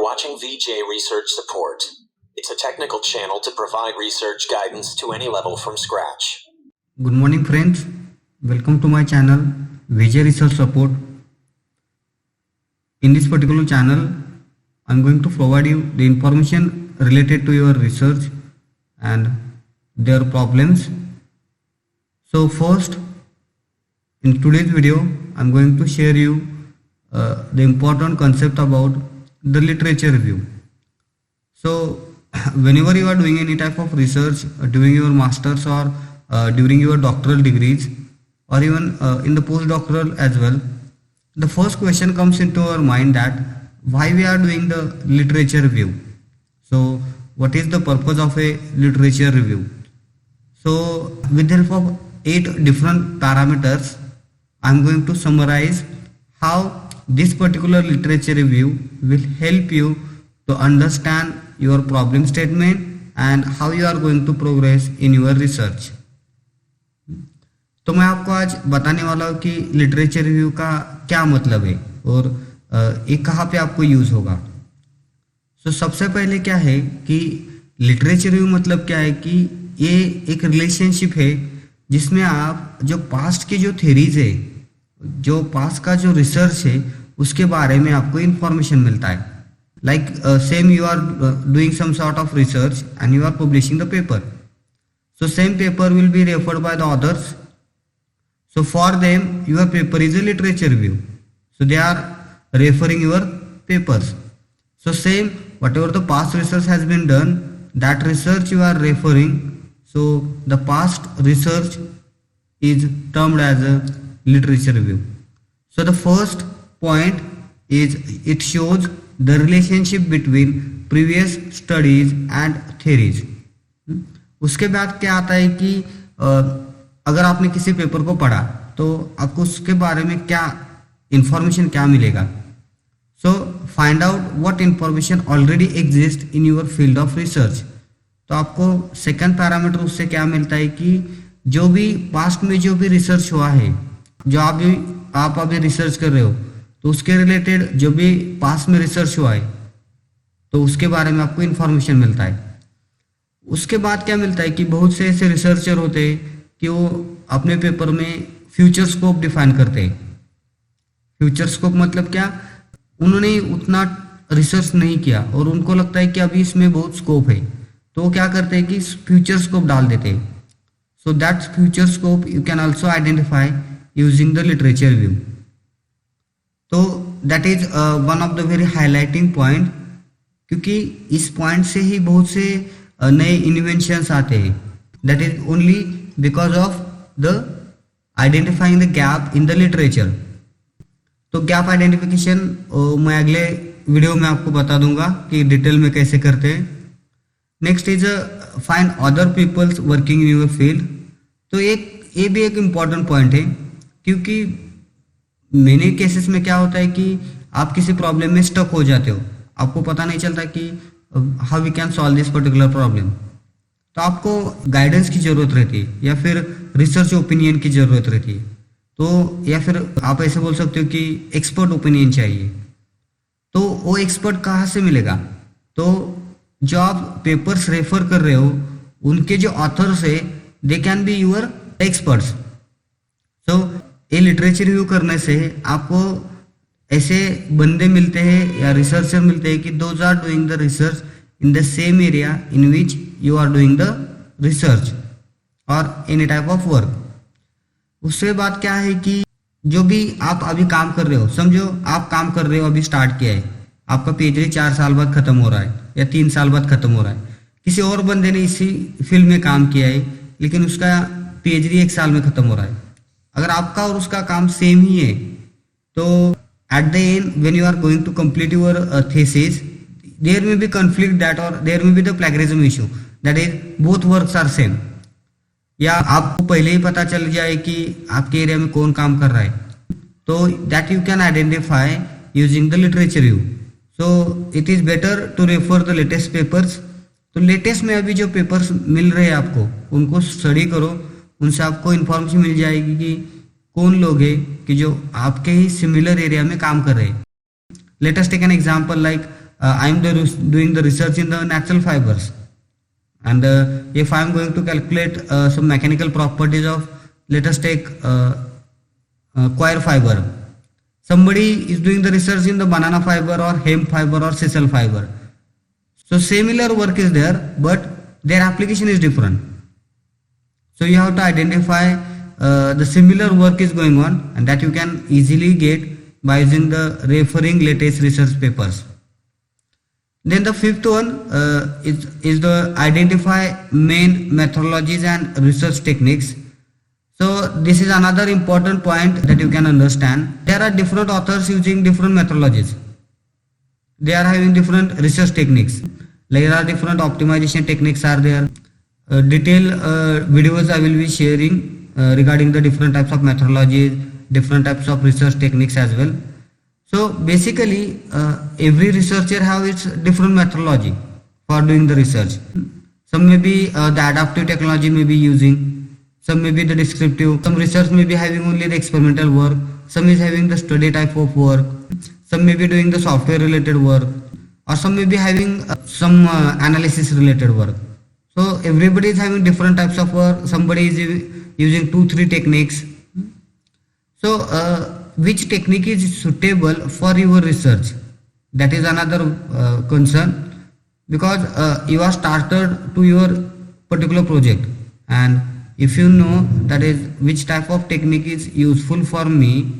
watching VJ Research Support. It's a technical channel to provide research guidance to any level from scratch. Good morning friends, welcome to my channel VJ Research Support. In this particular channel, I am going to provide you the information related to your research and their problems. So first, in today's video, I am going to share you the important concept about the literature review. So whenever you are doing any type of research during your masters or during your doctoral degrees or even in the postdoctoral as well, the first question comes into our mind that why we are doing the literature review. So what is the purpose of a literature review? So with the help of 8 different parameters, I am going to summarize how this particular literature review will help you to understand your problem statement and how you are going to progress in your research. तो मैं आपको आज बताने वाला हूँ कि literature review का क्या मतलब है और ये कहाँ पे आपको यूज होगा. सो सबसे पहले क्या है कि लिटरेचर रिव्यू मतलब क्या है कि ये एक रिलेशनशिप है जिसमें आप जो पास्ट की जो थ्योरीज है, जो पास्ट का जो रिसर्च है, उसके बारे में आपको इंफॉर्मेशन मिलता है. Like same you are doing some sort of research and you are publishing the paper. So same paper will be referred by the authors. So for them, your paper is a literature review. So they are referring your papers. So same, whatever the past research has been done, that research you are referring. So the past research is termed as a literature review. So the first point is it shows the relationship between previous studies and theories. उसके बाद क्या आता है कि अगर आपने किसी paper को पढ़ा तो आपको उसके बारे में क्या इंफॉर्मेशन क्या मिलेगा. So find out what information already exist in your field of research. तो आपको सेकंड पैरामीटर उससे क्या मिलता है कि जो भी पास्ट में जो भी रिसर्च हुआ है, जो आप अभी रिसर्च कर रहे हो, तो उसके रिलेटेड जो भी पास्ट में रिसर्च हुआ है तो उसके बारे में आपको इंफॉर्मेशन मिलता है. उसके बाद क्या मिलता है कि बहुत से ऐसे रिसर्चर होते हैं कि वो अपने पेपर में फ्यूचर स्कोप डिफाइन करते हैं. फ्यूचर स्कोप मतलब क्या, उन्होंने उतना रिसर्च नहीं किया और उनको लगता है कि अभी इसमें बहुत स्कोप है, तो वो क्या करते हैं कि फ्यूचर स्कोप डाल देते हैं. So that future scope you can also identify using the literature review. तो that is one of the very highlighting point, क्योंकि इस पॉइंट से ही बहुत से नए इन्वेंशंस आते हैं. That is only because of the identifying the gap in the literature. तो गैप आइडेंटिफिकेशन मैं अगले वीडियो में आपको बता दूंगा कि डिटेल में कैसे करते हैं. Next is find other peoples working in your field. तो ये भी एक इम्पॉर्टेंट पॉइंट है, क्योंकि मेनी केसेस में क्या होता है कि आप किसी प्रॉब्लम में स्टक हो जाते हो, आपको पता नहीं चलता कि how we can solve this particular problem. तो आपको गाइडेंस की जरूरत रहती है या फिर रिसर्च ओपिनियन की जरूरत रहती है. तो या फिर आप ऐसे बोल सकते हो कि एक्सपर्ट ओपिनियन चाहिए. तो वो एक्सपर्ट कहाँ से मिलेगा? तो जो आप पेपर्स रेफर कर रहे हो उनके जो ऑथर्स है they can be your experts. तो ये लिटरेचर रिव्यू करने से आपको ऐसे बंदे मिलते हैं या रिसर्चर मिलते हैं कि those are doing the research in the same area in which you are doing the research or any type of work. उससे बात क्या है कि जो भी आप अभी काम कर रहे हो, समझो आप काम कर रहे हो, अभी स्टार्ट किया है, आपका पीएचडी 4 साल बाद खत्म हो रहा है या 3 साल बाद खत्म हो रहा है. किसी और बंदे ने इसी फील्ड में काम किया है लेकिन उसका पीएचडी 1 साल में खत्म हो रहा है. अगर आपका और उसका काम सेम ही है तो at the end when you are going to complete your thesis, there may be conflict that or there may be the plagiarism issue, that is both works are same. या आपको पहले ही पता चल जाए कि आपके एरिया में कौन काम कर रहा है, तो that you can identify using the literature review. So it is better to refer the latest papers. तो लेटेस्ट में अभी जो पेपर्स मिल रहे हैं आपको, उनको स्टडी करो, उनसे आपको इन्फॉर्मेशन मिल जाएगी कि कौन लोग हैं कि जो आपके ही सिमिलर एरिया में काम कर रहे हैं. Let us take an example like I'm doing the research in the natural fibers, and if I'm going to calculate some mechanical properties of, let us take coir fiber. Somebody is doing the research in the banana fiber or hemp fiber or sisal fiber. So similar work is there, but their application is different. So you have to identify the similar work is going on, and that you can easily get by using the referring latest research papers. Then the fifth one is the identify main methodologies and research techniques. So this is another important point that you can understand. There are different authors using different methodologies. They are having different research techniques. There are different optimization techniques are there. Detailed videos I will be sharing regarding the different types of methodologies, different types of research techniques as well. So basically every researcher have its different methodology for doing the research. Some may be the adaptive technology may be using, some may be the descriptive, some research may be having only the experimental work, some is having the study type of work, some may be doing the software related work, or some may be having some analysis related work. So everybody is having different types of work. Somebody is using 2-3 techniques. So which technique is suitable for your research? That is another concern, because you are started to your particular project, and if you know that is which type of technique is useful for me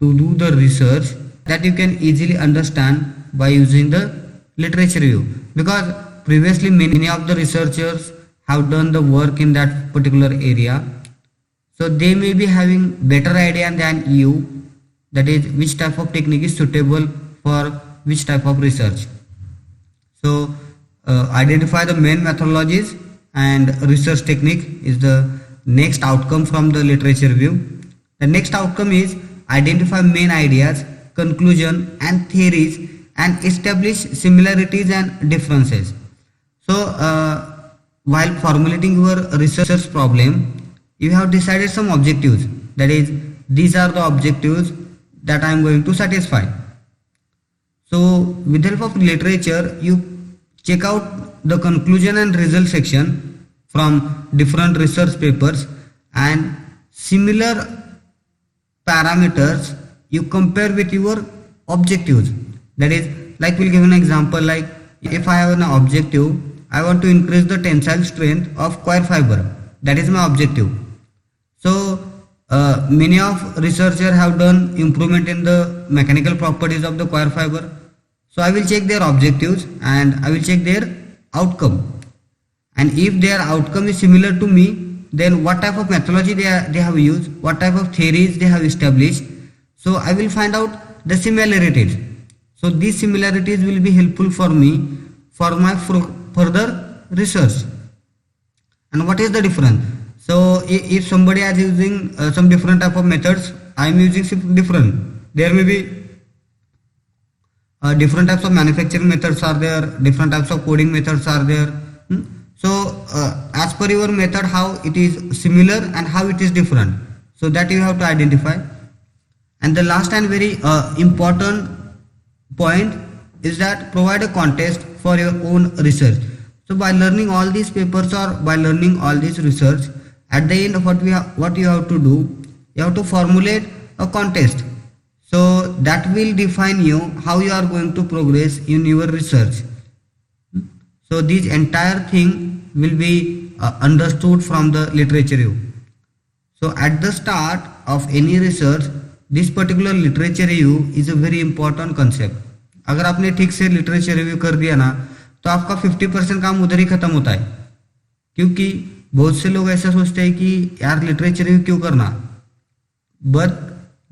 to do the research, that you can easily understand by using the literature review, because previously many of the researchers have done the work in that particular area, so they may be having better idea than you, that is which type of technique is suitable for which type of research. So identify the main methodologies and research technique is the next outcome from the literature review. The next outcome is identify main ideas, conclusion and theories and establish similarities and differences. So while formulating your research problem, you have decided some objectives, that is these are the objectives that I am going to satisfy. So with the help of literature, you check out the conclusion and result section from different research papers, and similar parameters you compare with your objectives. That is, like we'll give an example, like if I have an objective, I want to increase the tensile strength of coir fiber. That is my objective. So many of researchers have done improvement in the mechanical properties of the coir fiber. So I will check their objectives and I will check their outcome. And if their outcome is similar to me, then what type of methodology they have used, what type of theories they have established. So I will find out the similarities. So these similarities will be helpful for me for my further research. And what is the difference? So if somebody is using some different type of methods, I am using different. There may be different types of manufacturing methods are there, different types of coding methods are there. So as per your method, how it is similar and how it is different, so that you have to identify. And the last and very important point is that provide a context for your own research. So by learning all these papers or by learning all this research, at the end what you have to do, you have to formulate a context. So that will define you how you are going to progress in your research. So this entire thing will be understood from the literature review. So at the start of any research, this particular literature review is a very important concept. अगर आपने ठीक से literature review कर दिया ना, तो आपका 50% काम उधर ही खत्म होता है, क्योंकि बहुत से लोग ऐसा सोचते हैं कि यार लिटरेचर रिव्यू क्यों करना, but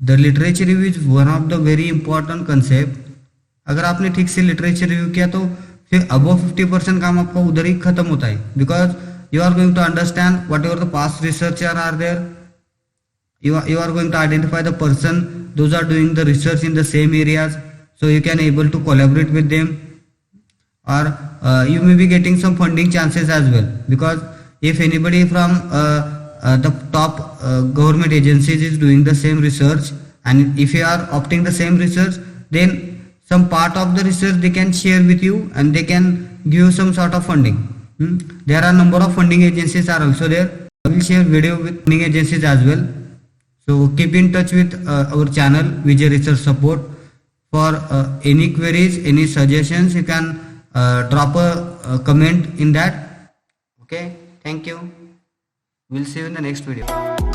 the literature review is one of the very important concept. अगर आपने ठीक से लिटरेचर रिव्यू किया तो फिर अबव 50% काम आपका उधर ही खत्म होता है, because you are going to understand whatever the past researcher are there, you are going to identify the person those are doing the research in the same areas, so you can able to collaborate with them, or you may be getting some funding chances as well, because if anybody from the top government agencies is doing the same research, and if you are opting the same research, then some part of the research they can share with you, and they can give you some sort of funding. There are number of funding agencies are also there. I will share video with funding agencies as well. So keep in touch with our channel Vijay Research Support. For any queries, any suggestions, you can drop a comment in that. Okay, thank you. We'll see you in the next video.